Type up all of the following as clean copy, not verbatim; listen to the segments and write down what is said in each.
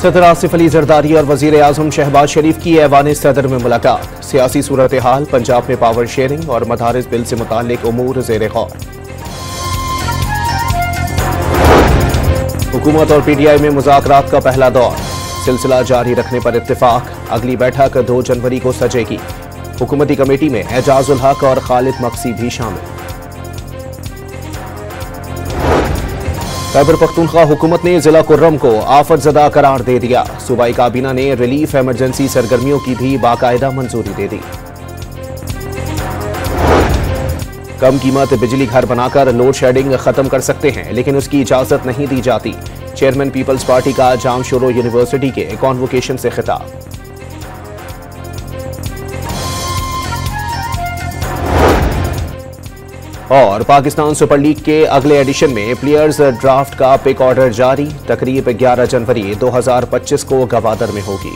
सदर आसिफ अली जरदारी और वजीर आजम शहबाज शरीफ की ऐवान सदर में मुलाकात। सियासी सूरत हाल, पंजाब में पावर शेयरिंग और मदारिस बिल से मुताल्लिक उमूर ज़ेर गौर। हुकूमत और PTI में मुज़ाकरात का पहला दौर, सिलसिला जारी रखने पर इत्तेफाक। अगली बैठक 2 जनवरी को सजेगी। हुकूमती कमेटी में एजाजुल हक और खालिद मक्सी भी शामिल। खैबर पख्तूनख्वा हुकूमत ने जिला कुर्रम को आफतजदा करार दे दिया। सूबाई काबीना ने रिलीफ इमरजेंसी सरगर्मियों की भी बाकायदा मंजूरी दे दी। कम कीमत बिजली घर बनाकर लोड शेडिंग खत्म कर सकते हैं, लेकिन उसकी इजाजत नहीं दी जाती। चेयरमैन पीपल्स पार्टी का जामशोरो यूनिवर्सिटी के कॉन्वोकेशन से खिताब। और पाकिस्तान सुपर लीग के अगले एडिशन में प्लेयर्स ड्राफ्ट का पिक ऑर्डर जारी। तकरीब 11 जनवरी 2025 को गवादर में होगी।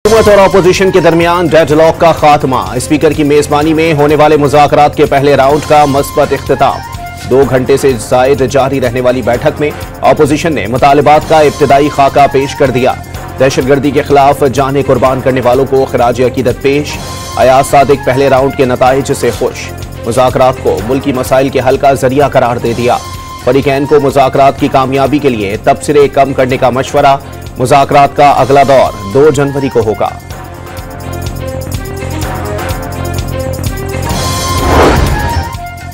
हुकूमत और अपोजिशन के दरमियान डेडलॉक का खात्मा। स्पीकर की मेजबानी में होने वाले मुज़ाकरात के पहले राउंड का मस्बत इख्तिताम। 2 घंटे से ज़ायद जारी रहने वाली बैठक में अपोजिशन ने मुतालिबात का इब्तिदाई खाका पेश कर दिया। दहशतगर्दी के खिलाफ जाने कुर्बान करने वालों को खराज अकीदत पेश। अयाज सादिक पहले राउंड के नताइज से खुश। मुज़ाकरात को मुल्की मसाइल के हल का जरिया करार दे दिया। फरीकैन को मुज़ाकरात की कामयाबी के लिए तबसरे कम करने का मशवरा। मुज़ाकरात का अगला दौर 2 जनवरी को होगा।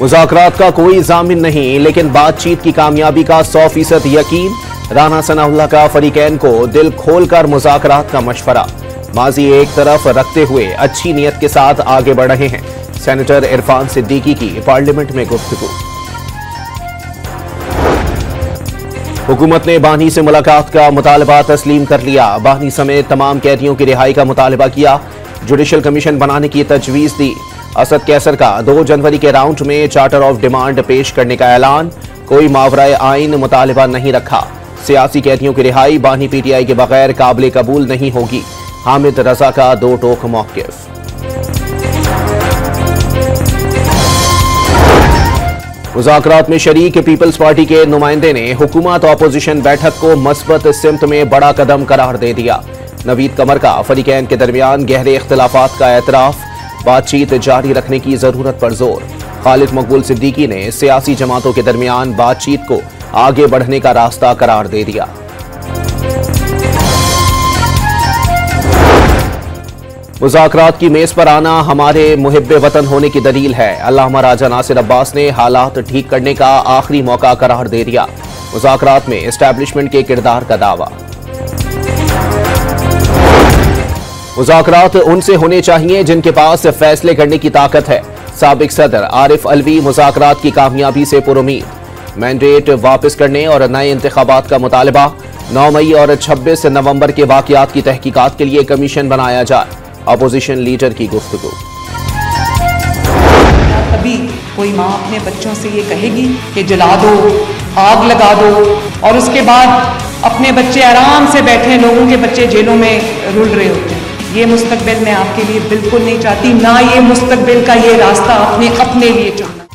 मुज़ाकरात का कोई जामिन नहीं, लेकिन बातचीत की कामयाबी का 100% यकीन। राना सनाउल्लाह का फरीकैन को दिल खोलकर मुज़ाकरात का मशवरा। माजी एक तरफ रखते हुए अच्छी नीयत के साथ आगे बढ़ रहे हैं। सेनेटर इरफान सिद्दीकी की पार्लियामेंट में गुफ्तगू। हुकूमत ने बानी से मुलाकात का मुतालबा तस्लीम कर लिया। बानी समेत तमाम कैदियों की रिहाई का मुतालबा किया। जुडिशल कमीशन बनाने की तजवीज दी। असद कैसर का 2 जनवरी के राउंड में चार्टर ऑफ डिमांड पेश करने का ऐलान। कोई मावराए आइन मुतालबा नहीं रखा। सियासी कैदियों की रिहाई बानी PTI के बगैर काबिल कबूल नहीं होगी। हामिद रजा का 2 टोक मौक़िफ़। मुज़ाकरात में शरीक पीपल्स पार्टी के नुमाइंदे ने हुकूमत अपोजिशन बैठक को मस्बत सिमत में बड़ा कदम करार दे दिया। नवीद कमर का फरीकैन के दरमियान गहरे इख्तिलाफात का एतराफ। बातचीत जारी रखने की जरूरत पर जोर। खालिद मकबूल सिद्दीकी ने सियासी जमातों के दरमियान बातचीत को आगे बढ़ने का रास्ता करार दे दिया। मुज़ाकरात की मेज पर आना हमारे मुहिब्बे वतन होने की दलील है। अल्लामा राजा नासिर अब्बास ने हालात ठीक करने का आखिरी मौका करार दे दिया। मुज़ाकरात में एस्टैब्लिशमेंट के किरदार का दावा। मुज़ाकरात उनसे होने चाहिए जिनके पास फैसले करने की ताकत है। साबिक सदर आरिफ अलवी मुज़ाकरात की कामयाबी से पुरुमीद। मैंडेट वापस करने और नए इंतखाबात का मुतालबा। 9 मई और 26 नवंबर के वाकयात की तहकीकात के लिए कमीशन बनाया जाए। अपोजिशन लीडर की गुफ्तगू। तभी कोई माँ अपने बच्चों से ये कहेगी कि जला दो, आग लगा दो, और उसके बाद अपने बच्चे आराम से बैठे, लोगों के बच्चे जेलों में रुल रहे होते हैं। ये मुस्तकबिल मैं आपके लिए बिल्कुल नहीं चाहती, ना ये मुस्तकबिल का ये रास्ता अपने लिए चाहना।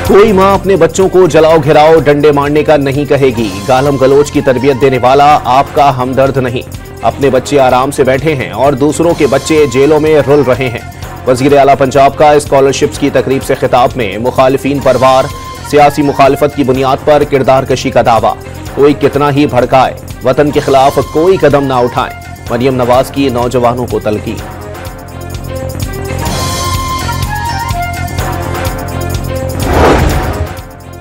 कोई माँ अपने बच्चों को जलाओ घिराओ डंडे मारने का नहीं कहेगी। गालम गलोच की तरबियत देने वाला आपका हमदर्द नहीं। अपने बच्चे आराम से बैठे हैं और दूसरों के बच्चे जेलों में रुल रहे हैं। वजीर आला पंजाब का स्कॉलरशिप्स की तकरीब से खिताब में मुखालिफिन पर वार। सियासी मुखालफत की बुनियाद पर किरदार कशी का दावा। कोई कितना ही भड़काए, वतन के खिलाफ कोई कदम ना उठाएं। मरियम नवाज की नौजवानों को तलकीन।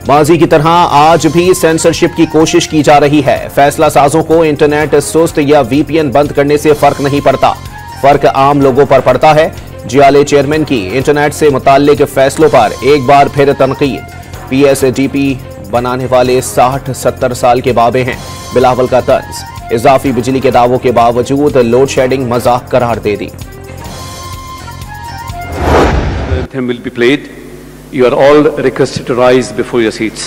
माजी की तरह आज भी सेंसरशिप की कोशिश की जा रही है। फैसला साजों को इंटरनेट सुस्त या VPN बंद करने से फर्क नहीं पड़ता, फर्क आम लोगों पर पड़ता है। जियाले चेयरमैन की इंटरनेट से मुताल्लिक फैसलों पर एक बार फिर तनकीद। PSDP बनाने वाले 60-70 साल के बाबे हैं। बिलावल का तंज। इजाफी बिजली के दावों के बावजूद लोड शेडिंग मजाक करार दे दी। You are all requested to rise before your seats.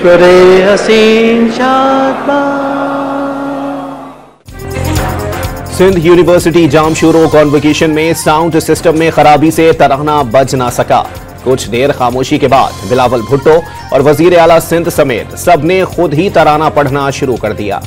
शुक्र हसीन शादबाद। सिंध यूनिवर्सिटी जामशूरो कॉन्वोकेशन में साउंड सिस्टम में खराबी से तराना बज ना सका। कुछ देर खामोशी के बाद बिलावल भुट्टो और वजीर आला सिंध समेत सबने खुद ही तराना पढ़ना शुरू कर दिया।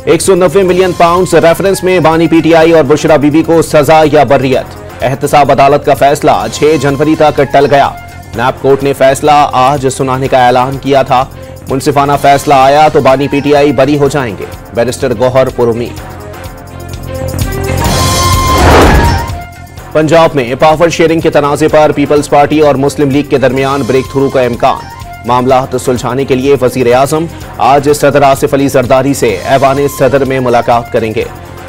£190 मिलियन रेफरेंस में बानी पीटीआई और बुशरा बीबी को सजा या बर्रियत। एहतसाब अदालत का फैसला 6 जनवरी तक टल गया। नैब कोर्ट ने फैसला आज सुनाने का ऐलान किया था। मुंसिफाना फैसला आया तो बानी पीटीआई बरी हो जाएंगे। बैरिस्टर गौहर पुरुमीद। पंजाब में पावर शेयरिंग के तनाजे पर पीपल्स पार्टी और मुस्लिम लीग के दरमियान ब्रेक थ्रू का इम्कान। मामला सुलझाने के लिए वजीर आजम आज सदर आसिफ अली जरदारी से ऐवान सदर में मुलाकात करेंगे।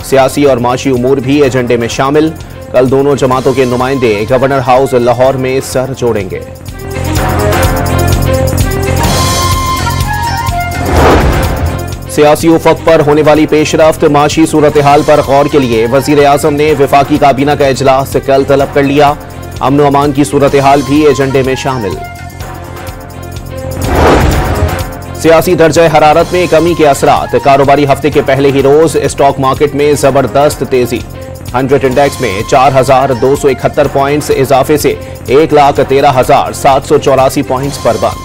सियासी और माशी उमूर भी एजेंडे में शामिल। कल दोनों जमातों के नुमाइंदे गवर्नर हाउस लाहौर में सर जोड़ेंगे। सियासी उफक पर होने वाली पेशरफ्त, माशी सूरत हाल पर गौर के लिए वजीर आजम ने वफाकी काबीना का इजलास कल तलब कर लिया। अमन व अमान की सूरत हाल भी एजेंडे में शामिल। सियासी दर्जा हरारत में कमी के असरात, कारोबारी हफ्ते के पहले ही रोज स्टॉक मार्केट में जबरदस्त तेजी। 100 इंडेक्स में 4,271 पॉइंट्स इजाफे से 1,13,784 पॉइंट्स पर बंद।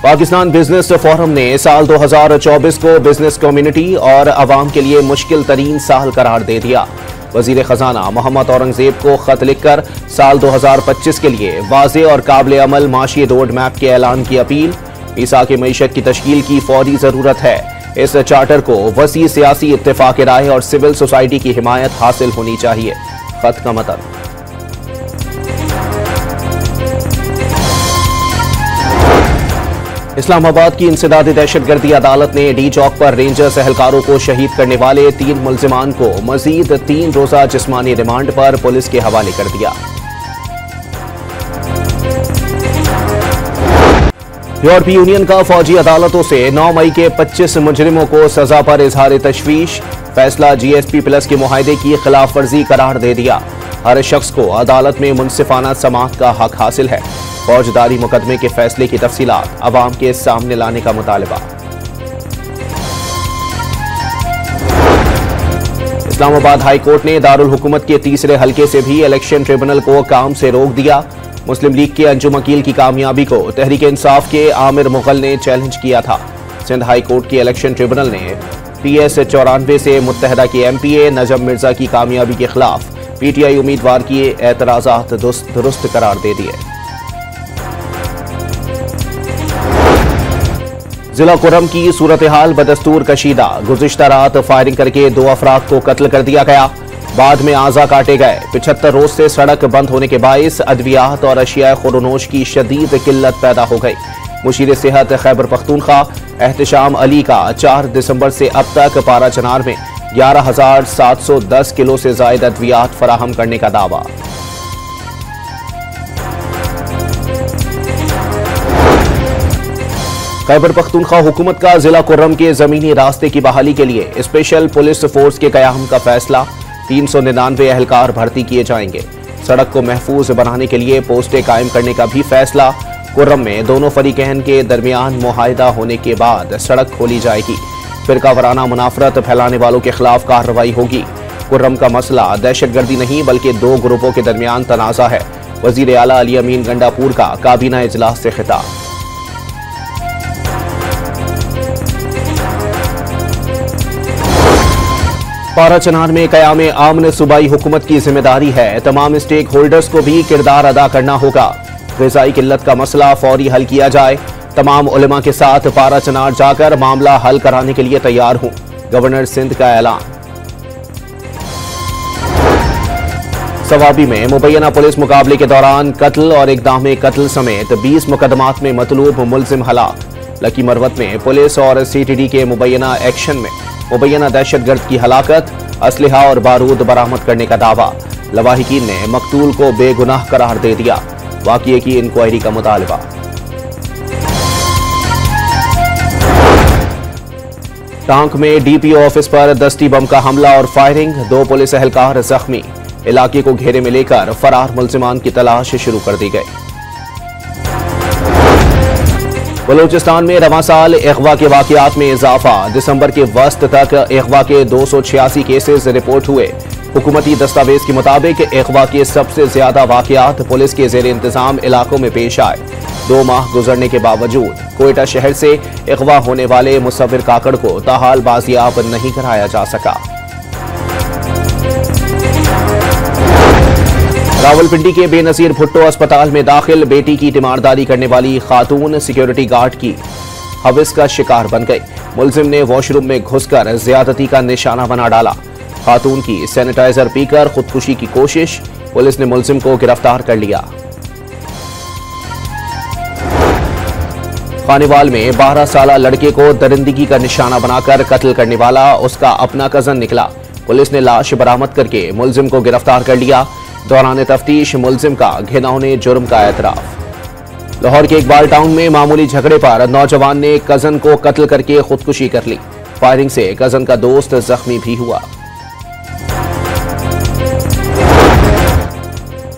पाकिस्तान बिजनेस फोरम ने साल 2024 को बिजनेस कम्युनिटी और अवाम के लिए मुश्किल तरीन साल करार दे दिया। वजीर खजाना मोहम्मद औरंगजेब को खत लिखकर साल 2025 के लिए वाज़े और काबिल अमल माशी रोड मैप के ऐलान की अपील। मीसाक मईशत की तश्कील की फौरी जरूरत है। इस चार्टर को वसी सियासी इत्तेफाक राय और सिविल सोसाइटी की हिमायत हासिल होनी चाहिए। खत का मतलब। इस्लामाबाद की इंसदादी दहशतगर्दी अदालत ने डी चौक पर रेंजर्स एहलकारों को शहीद करने वाले 3 मुल्जिमान को मजीद 3 रोजा जिस्मानी रिमांड पर पुलिस के हवाले कर दिया। यूरोपीय यूनियन का फौजी अदालतों से 9 मई के 25 मुजरिमों को सजा पर इजहार तशवीश। फैसला GSP प्लस के मुआहदे की खिलाफ वर्जी करार दे दिया। हर शख्स को अदालत में मुनसिफाना समाअत का हक हासिल है। फौजदारी मुकदमे के फैसले की तफसीलात अवाम के सामने लाने का मुतालबा। इस्लामाबाद हाई कोर्ट ने दारुल हुकूमत के तीसरे हल्के से भी इलेक्शन ट्रिब्यूनल को काम से रोक दिया। मुस्लिम लीग के अंजुम वकील की कामयाबी को तहरीक इंसाफ के आमिर मुगल ने चैलेंज किया था। सिंध हाई कोर्ट की इलेक्शन ट्रिब्यूनल ने PS 94 से मुत्तहदा की MPA नजम मिर्जा की कामयाबी के खिलाफ PTI उम्मीदवार की एतराजात दुरुस्त करार दे दिए। जिला कुर्रम की सूरत हाल बदस्तूर कशीदा। गुज़िश्ता रात फायरिंग करके 2 अफराद को कत्ल कर दिया गया। बाद में आज़ा काटे गए। 75 रोज से सड़क बंद होने के बाइस अद्वियात और अशिया खुरनोश की शदीद किल्लत पैदा हो गई। मुशीर सेहत खैबर पख्तूनख्वा एहतशाम अली का 4 दिसंबर से अब तक पारा चनार में 11,710 किलो से जायद अद्वियात फराहम करने का दावा। खैबर पख्तूनख्वा हुकूमत का जिला कुर्रम के जमीनी रास्ते की बहाली के लिए स्पेशल पुलिस फोर्स के कयाम का फैसला। 399 एहलकार भर्ती किए जाएंगे। सड़क को महफूज बनाने के लिए पोस्टें कायम करने का भी फैसला। कुर्रम में दोनों फरीकैन के दरमियान मुआहिदा होने के बाद सड़क खोली जाएगी। फिरका वराना मुनाफरत फैलाने वालों के खिलाफ कार्रवाई होगी। कुर्रम का मसला दहशतगर्दी नहीं बल्कि 2 ग्रुपों के दरमियान तनाज़ा है। वजीर आला अली अमीन गंडापुर का काबीना इजलास से खिताब। पारा चनार में कयाम आमन सूबाई हुकूमत की जिम्मेदारी है। तमाम स्टेक होल्डर्स को भी किरदार अदा करना होगा। ग़िज़ाई किल्लत का मसला फौरी हल किया जाए। तमाम उलेमा के साथ पारा चनार जाकर मामला हल कराने के लिए तैयार हूं। गवर्नर सिंध का ऐलान। सवाबी में मुबैना पुलिस मुकाबले के दौरान कत्ल और इक़दाम कत्ल समेत 20 मुकदमात में मतलूब मुलजिम हलाक। लकी मरवत में पुलिस और CTD के मुबैना एक्शन में मुबैना दहशतगर्द की हलाकत। असलहा और बारूद बरामद करने का दावा। लवाहिकीन ने मकतूल को बेगुनाह करार दे दिया। वाक़िए की इंक्वायरी का मुतालबा। टांक में डीपीओ ऑफिस पर दस्ती बम का हमला और फायरिंग, 2 पुलिस एहलकार जख्मी। इलाके को घेरे में लेकर फरार मुल्जिमान की तलाश शुरू कर दी गई। बलूचिस्तान में रवां साल अगवा के वाकयात में इजाफा, दिसंबर के वस्त तक अगवा के 286 केसेस रिपोर्ट हुए। हुकूमती दस्तावेज के मुताबिक अगवा के सबसे ज्यादा वाकयात पुलिस के जेर इंतजाम इलाकों में पेश आए। 2 माह गुजरने के बावजूद कोयटा शहर से अगवा होने वाले मुसव्विर काकड़ को ताहाल बाजियाब नहीं कराया जा सका। रावलपिंडी के बेनजीर भुट्टो अस्पताल में दाखिल बेटी की तीमारदारी करने वाली खातून सिक्योरिटी गार्ड की हविस का शिकार बन गई। मुलजिम ने वॉशरूम में घुसकर ज्यादती का निशाना बना डाला। खातून की सैनिटाइजर पीकर खुदकुशी की कोशिश, पुलिस ने मुलजिम को गिरफ्तार कर लिया। खानेवाल में 12 साल लड़के को दरिंदगी का निशाना बनाकर कत्ल करने वाला उसका अपना कजन निकला। पुलिस ने लाश बरामद करके मुलजिम को गिरफ्तार कर लिया। दौरान तफ्तीश मुलजिम का घिनौने जुर्म का एतराफ। लाहौर के इकबाल टाउन में मामूली झगड़े पर नौजवान ने कजन को कत्ल करके खुदकुशी कर ली। फायरिंग से कजन का दोस्त जख्मी भी हुआ।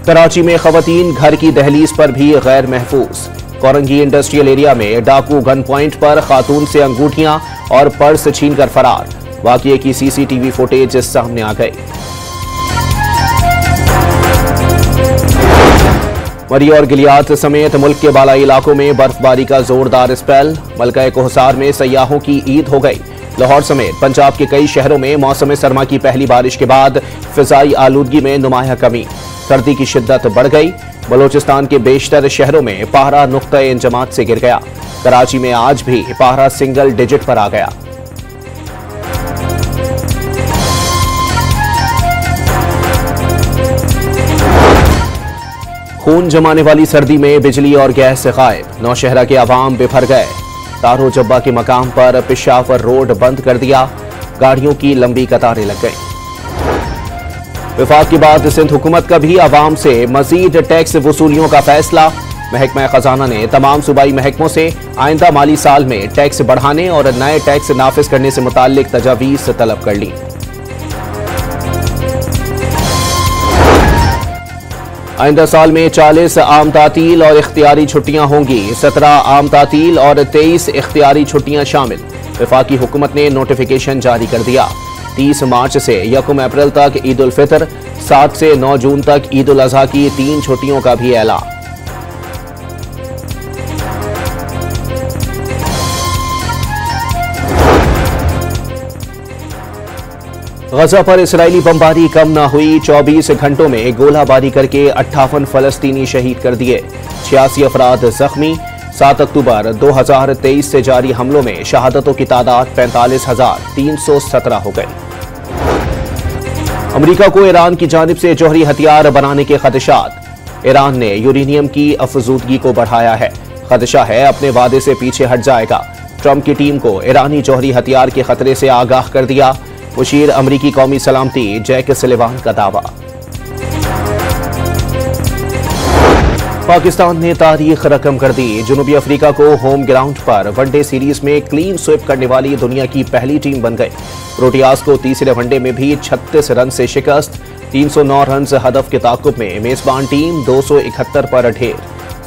कराची में खवातीन घर की दहलीज पर भी गैर महफूज। कोरंगी इंडस्ट्रियल एरिया में डाकू गन पॉइंट पर खातून से अंगूठियां और पर्स छीनकर फरार। वाकये की सीसीटीवी फुटेज सामने आ गई। मरी और गिलियात समेत मुल्क के बालाई इलाकों में बर्फबारी का जोरदार स्पेल। मलका कोहसार में सयाहों की ईद हो गई। लाहौर समेत पंजाब के कई शहरों में मौसम सरमा की पहली बारिश के बाद फिजाई आलूदगी में नुमाया कमी। सर्दी की शिद्दत बढ़ गई। बलूचिस्तान के बेशतर शहरों में पारा नुक्ते इंजमात से गिर गया। कराची में आज भी पारा सिंगल डिजिट पर आ गया। खून जमाने वाली सर्दी में बिजली और गैस से गायब। नौशहरा के अवाम बिफर गए। तारो जब्बा के मकाम पर पेशावर रोड बंद कर दिया। गाड़ियों की लंबी कतारें लग गईं। विफाक के बाद सिंध हुकूमत का भी अवाम से मजीद टैक्स वसूलियों का फैसला। महकमा खजाना ने तमाम सूबाई महकमों से आइंदा माली साल में टैक्स बढ़ाने और नए टैक्स नाफिज करने से मुताल्लिक तजावीज़ तलब कर ली। आइंदा साल में 40 आम तातील और इख्तियारी छुट्टियां होंगी। 17 आम तातील और 23 इख्तियारी छुट्टियां शामिल। वफाकी हुकूमत ने नोटिफिकेशन जारी कर दिया। 30 मार्च से 1 अप्रैल तक ईद उल फितर, 7 से 9 जून तक ईद उल अजहा की 3 छुट्टियों का भी ऐलान। गजा पर इसराइली बमबारी कम न हुई। 24 घंटों में गोलाबारी करके 58 फलस्तीनी शहीद कर दिए। 86 अफराद जख्मी। 7 अक्टूबर 2023 से जारी हमलों में शहादतों की तादाद 45,317 हो गई। अमेरिका को ईरान की जानिब से जौहरी हथियार बनाने के खदशात। ईरान ने यूरेनियम की अफजूदगी को बढ़ाया है। खदशा है अपने वादे से पीछे हट जाएगा। ट्रंप की टीम को ईरानी जौहरी हथियार के खतरे से आगाह कर दिया। मुशीर अमरीकी कौमी सलामती जैक सलिवान का दावा। पाकिस्तान ने तारीख रकम कर दी। जनूबी अफ्रीका को होम ग्राउंड पर वनडे सीरीज में क्लीन स्वीप करने वाली दुनिया की पहली टीम बन गई। प्रोटियाज को तीसरे वनडे में भी 36 रन से शिकस्त। 309 रन हदफ के ताकुब में मेजबान टीम 271 पर ढेर।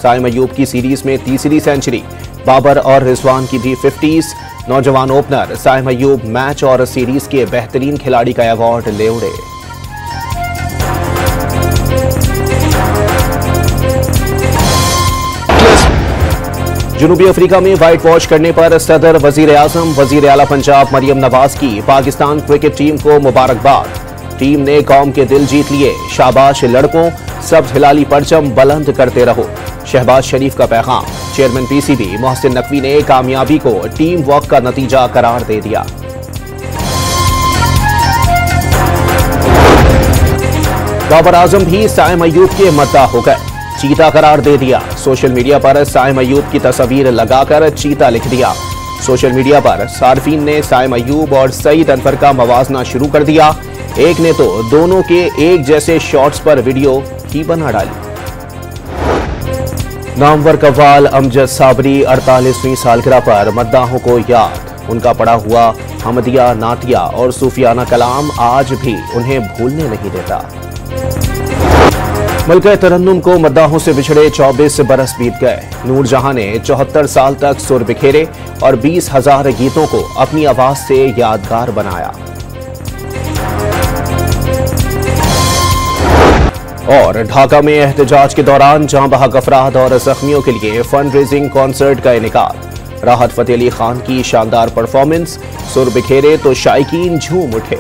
साइम अयूब की सीरीज में तीसरी सेंचुरी। बाबर और रिजवान की भी 50s। नौजवान ओपनर साइम अयूब मैच और सीरीज के बेहतरीन खिलाड़ी का अवार्ड ले उड़े। जनूबी अफ्रीका में व्हाइट वॉश करने पर सदर, वजीर आजम, वजीर आला पंजाब मरियम नवाज की पाकिस्तान क्रिकेट टीम को मुबारकबाद। टीम ने कौम के दिल जीत लिए। शाबाश लड़कों, सब हिलाली परचम बुलंद करते रहो। शहबाज शरीफ का पैगाम। चेयरमैन पीसीबी मोहसिन नकवी ने कामयाबी को टीम वर्क का नतीजा करार दे दिया। बाबर आजम भी साइम अयूब के मद्दा हो गए। चीता करार दे दिया। सोशल मीडिया पर साइम अयूब की तस्वीर लगाकर चीता लिख दिया। सोशल मीडिया पर सार्फिन ने साइम अयूब और सईद अनवर का मवाजना शुरू कर दिया। एक ने तो दोनों के एक जैसे शॉट्स पर वीडियो ही बना डाली। नामवर कव्वाल अमजद साबरी 48वीं सालगिरह पर मद्दाहों को याद। उनका पढ़ा हुआ हमदिया, नातिया और सूफियाना कलाम आज भी उन्हें भूलने नहीं देता। मुल्क तरन्नुम को मद्दाहों से बिछड़े 24 बरस बीत गए। नूरजहां ने 74 साल तक सुर बिखेरे और 20,000 गीतों को अपनी आवाज से यादगार बनाया। और ढाका में एहतजाज के दौरान जहां बहक अफराद और जख्मियों के लिए फंड रेजिंग कॉन्सर्ट का इनेकाद। राहत फतेह अली खान की शानदार परफॉर्मेंस, सुर बिखेरे तो शायकीन झूम उठे।